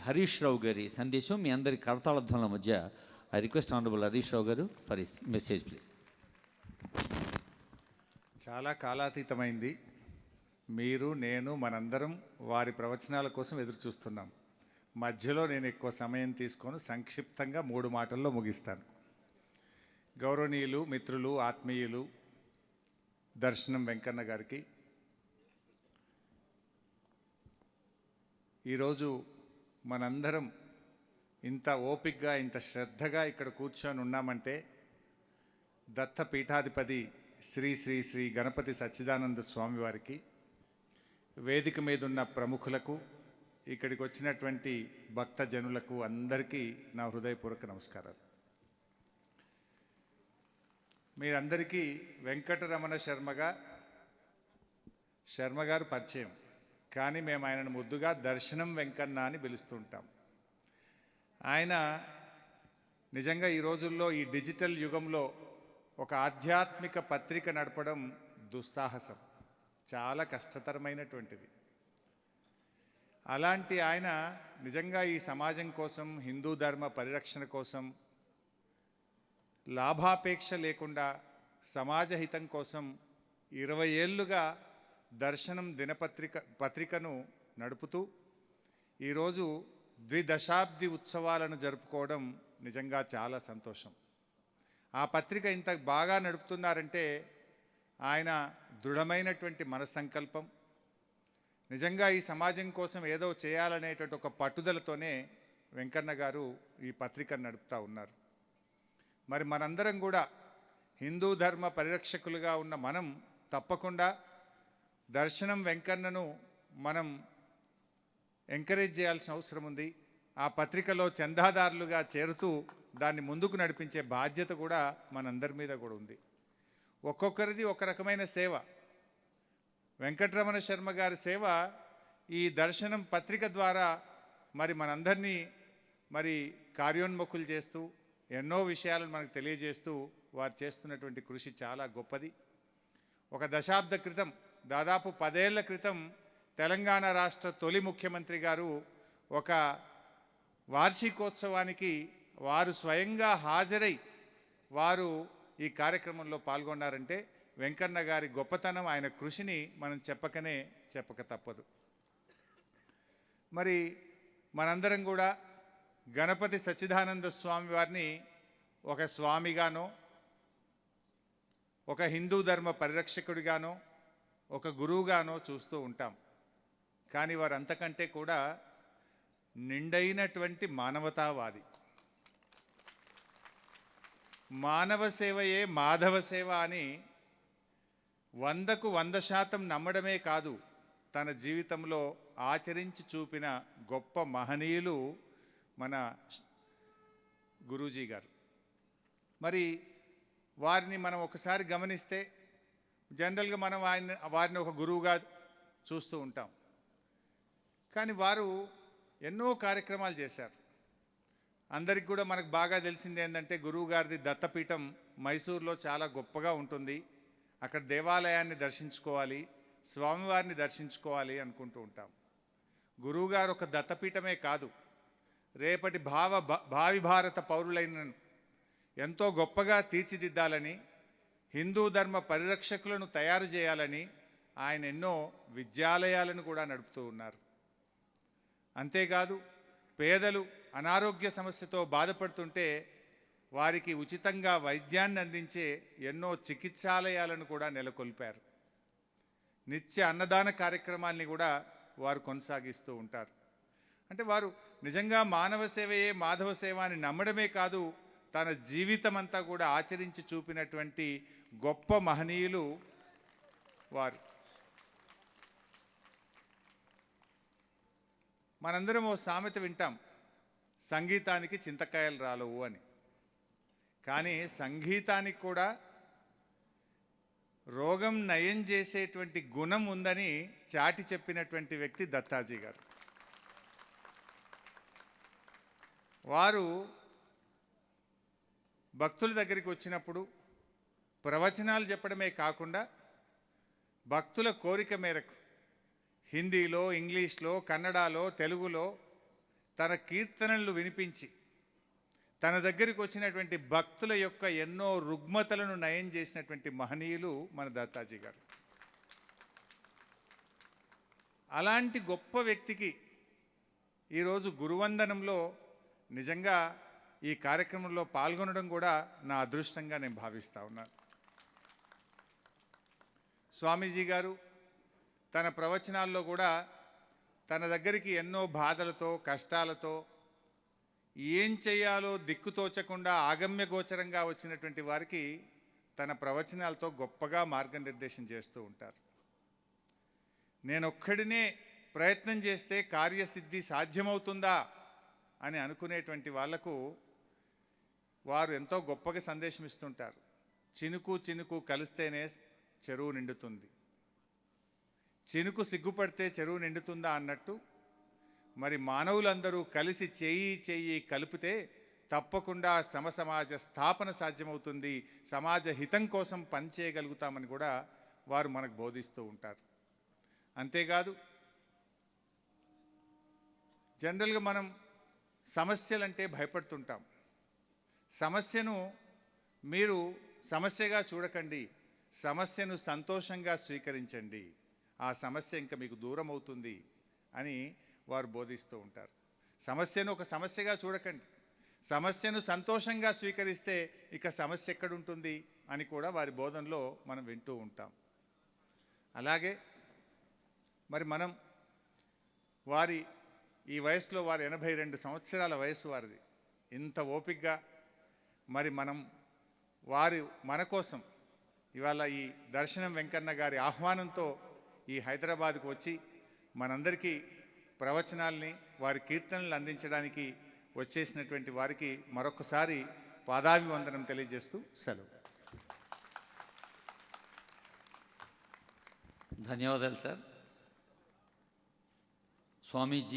హరీష్ రావు గారి సందేశం మీ అందరి కరతాళధ్వనుల మధ్య. I request honourable Harish Rao గారు ఫర్ హిస్ మెసేజ్ ప్లీజ్. చాలా కాలాతీతమైంది. మీరు, నేను, మనందరం వారి ప్రవచనాల కోసం ఎదురు చూస్తున్నాం. మధ్యలో నేను ఎక్కువ సమయం తీసుకొని సంక్షిప్తంగా 3 మాటల్లో ముగిస్తాను. గౌరవనీయులు, మిత్రులు, ఆత్మీయులు దర్శనం వెంకన్న గారికి ఈరోజు మనందరం ఇంత ఓపికగా, ఇంత శ్రద్ధగా ఇక్కడ కూర్చొని ఉన్నామంటే దత్తపీఠాధిపతి శ్రీ శ్రీ శ్రీ గణపతి సచ్చిదానంద స్వామి వారికి, వేదిక మీద ఉన్న ప్రముఖులకు, ఇక్కడికి వచ్చినటువంటి భక్తజనులకు అందరికీ నా హృదయపూర్వక నమస్కారాలు. మీరందరికీ వెంకటరమణ శర్మ గారు పరిచయం, కానీ మేము ఆయనను ముద్దుగా దర్శనం వెంకన్న అని పిలుస్తూ ఉంటాం. ఆయన నిజంగా ఈ రోజుల్లో ఈ డిజిటల్ యుగంలో ఒక ఆధ్యాత్మిక పత్రిక నడపడం దుస్సాహసం, చాలా కష్టతరమైనటువంటిది. అలాంటి ఆయన నిజంగా ఈ సమాజం కోసం, హిందూ ధర్మ పరిరక్షణ కోసం లాభాపేక్ష లేకుండా సమాజ హితం కోసం 20 ఏళ్లుగా దర్శనం పత్రికను నడుపుతూ ఈరోజు 2 దశాబ్ది ఉత్సవాలను జరుపుకోవడం నిజంగా చాలా సంతోషం. ఆ పత్రిక ఇంత బాగా నడుపుతున్నారంటే ఆయన దృఢమైనటువంటి మనస్సంకల్పం, నిజంగా ఈ సమాజం కోసం ఏదో చేయాలనేటువంటి ఒక పట్టుదలతోనే వెంకన్న గారు ఈ పత్రికను నడుపుతూ ఉన్నారు. మరి మనందరం కూడా హిందూ ధర్మ పరిరక్షకులుగా ఉన్న మనం తప్పకుండా దర్శనం వెంకన్నను మనం ఎంకరేజ్ చేయాల్సిన అవసరం ఉంది. ఆ పత్రికలో చందాదారులుగా చేరుతూ దాన్ని ముందుకు నడిపించే బాధ్యత కూడా మనందరి మీద కూడా ఉంది. ఒక్కొక్కరిది ఒక రకమైన సేవ. వెంకటరమణ శర్మ గారి సేవ ఈ దర్శనం పత్రిక ద్వారా మరి మనందరినీ మరి కార్యోన్ముఖులు చేస్తూ ఎన్నో విషయాలను మనకు తెలియజేస్తూ వారు చేస్తున్నటువంటి కృషి చాలా గొప్పది. ఒక దశాబ్ద క్రితం, దాదాపు 10 ఏళ్ల క్రితం తెలంగాణ రాష్ట్ర తొలి ముఖ్యమంత్రి గారు ఒక వార్షికోత్సవానికి వారు స్వయంగా హాజరై వారు ఈ కార్యక్రమంలో పాల్గొన్నారంటే వెంకన్న గారి గొప్పతనం, ఆయన కృషిని మనం చెప్పక తప్పదు. మరి మనందరం కూడా గణపతి సచ్చిదానంద స్వామి వారిని ఒక స్వామిగానో, ఒక హిందూ ధర్మ పరిరక్షకుడిగానో, ఒక గురువుగానో చూస్తూ ఉంటాం. కానీ వారు అంతకంటే కూడా నిండైనటువంటి మానవతావాది. మానవ సేవయే మాధవ సేవ అని 100కు 100% నమ్మడమే కాదు, తన జీవితంలో ఆచరించి చూపిన గొప్ప మహనీయులు మన గురూజీ గారు. మరి వారిని మనం ఒకసారి గమనిస్తే జనరల్గా మనం వారిని ఒక గురువుగా చూస్తూ ఉంటాం. కానీ వారు ఎన్నో కార్యక్రమాలు చేశారు. అందరికి కూడా మనకు బాగా తెలిసింది ఏంటంటే గురువు గారిది దత్తపీఠం మైసూర్లో చాలా గొప్పగా ఉంటుంది. అక్కడ దేవాలయాన్ని దర్శించుకోవాలి, స్వామివారిని దర్శించుకోవాలి అనుకుంటూ ఉంటాం. గురువుగారు ఒక దత్తపీఠమే కాదు, రేపటి భావి భారత పౌరులైన ఎంతో గొప్పగా తీర్చిదిద్దాలని, హిందూ ధర్మ పరిరక్షకులను తయారు చేయాలని ఆయన ఎన్నో విద్యాలయాలను కూడా నడుపుతూ ఉన్నారు. అంతేకాదు, పేదలు అనారోగ్య సమస్యతో బాధపడుతుంటే వారికి ఉచితంగా వైద్యాన్ని అందించే ఎన్నో చికిత్సాలయాలను కూడా నెలకొల్పారు. నిత్య అన్నదాన కార్యక్రమాల్ని కూడా వారు కొనసాగిస్తూ ఉంటారు. అంటే వారు నిజంగా మానవ సేవయే మాధవ సేవ అని నమ్మడమే కాదు, తన జీవితం అంతా కూడా ఆచరించి చూపినటువంటి గొప్ప మహనీయులు వారు. మనందరం ఓ సామెత వింటాం, సంగీతానికి చింతకాయలు రాలవు అని. కానీ సంగీతానికి కూడా రోగం నయం చేసేటువంటి గుణం ఉందని చాటి చెప్పినటువంటి వ్యక్తి దత్తాజీ గారు. వారు భక్తుల దగ్గరికి వచ్చినప్పుడు ప్రవచనాలు చెప్పడమే కాకుండా భక్తుల కోరిక మేరకు హిందీలో, ఇంగ్లీష్లో, కన్నడలో, తెలుగులో తన కీర్తనలు వినిపించి తన దగ్గరికి వచ్చినటువంటి భక్తుల యొక్క ఎన్నో రుగ్మతలను నయం చేసినటువంటి మహనీయులు మన దత్తాజీ గారు. అలాంటి గొప్ప వ్యక్తికి ఈరోజు గురువందనంలో నిజంగా ఈ కార్యక్రమంలో పాల్గొనడం కూడా నా అదృష్టంగా నేను భావిస్తా ఉన్నాను. స్వామీజీ గారు తన ప్రవచనాల్లో కూడా తన దగ్గరికి ఎన్నో బాధలతో కష్టాలతో ఏం చేయాలో దిక్కుతోచకుండా ఆగమ్య గోచరంగా వచ్చినటువంటి వారికి తన ప్రవచనాలతో గొప్పగా మార్గనిర్దేశం చేస్తూ ఉంటారు. నేనొక్కడినే ప్రయత్నం చేస్తే కార్యసిద్ధి సాధ్యమవుతుందా అని అనుకునేటువంటి వాళ్లకు వారు ఎంతో గొప్పగా సందేశం ఇస్తుంటారు. చినుకు చినుకు కలిస్తేనే చెరువు నిండుతుంది, చినుకు సిగ్గుపడితే చెరువు నిండుతుందా అన్నట్టు మరి మానవులందరూ కలిసి చెయ్యి కలిపితే తప్పకుండా సమసమాజ స్థాపన సాధ్యమవుతుంది, సమాజ హితం కోసం పనిచేయగలుగుతామని కూడా వారు మనకు బోధిస్తూ ఉంటారు. అంతేకాదు, జనరల్గా మనం సమస్యలంటే భయపడుతుంటాం. సమస్యను మీరు సమస్యగా చూడకండి, సమస్యను సంతోషంగా స్వీకరించండి, ఆ సమస్య ఇంకా మీకు దూరం అవుతుంది అని వారు బోధిస్తూ ఉంటారు. సమస్యను ఒక సమస్యగా చూడకండి, సమస్యను సంతోషంగా స్వీకరిస్తే ఇక సమస్య ఎక్కడుంటుంది అని కూడా వారి బోధనలో మనం వింటూ ఉంటాం. అలాగే మరి మనం వారి ఈ వయసులో వారి 82 సంవత్సరాల వయసు వారిది, ఇంత ఓపికగా మరి మనం మన కోసం ఇవాళ ఈ దర్శనం వెంకన్న గారి ఆహ్వానంతో ఈ హైదరాబాద్కు వచ్చి మనందరికీ ప్రవచనాల్ని వారి కీర్తనలు అందించడానికి వచ్చేసినటువంటి వారికి మరొకసారి పాదాభివందనం తెలియజేస్తూ సెలవు. ధన్యవాదాలు సార్. స్వామీజీ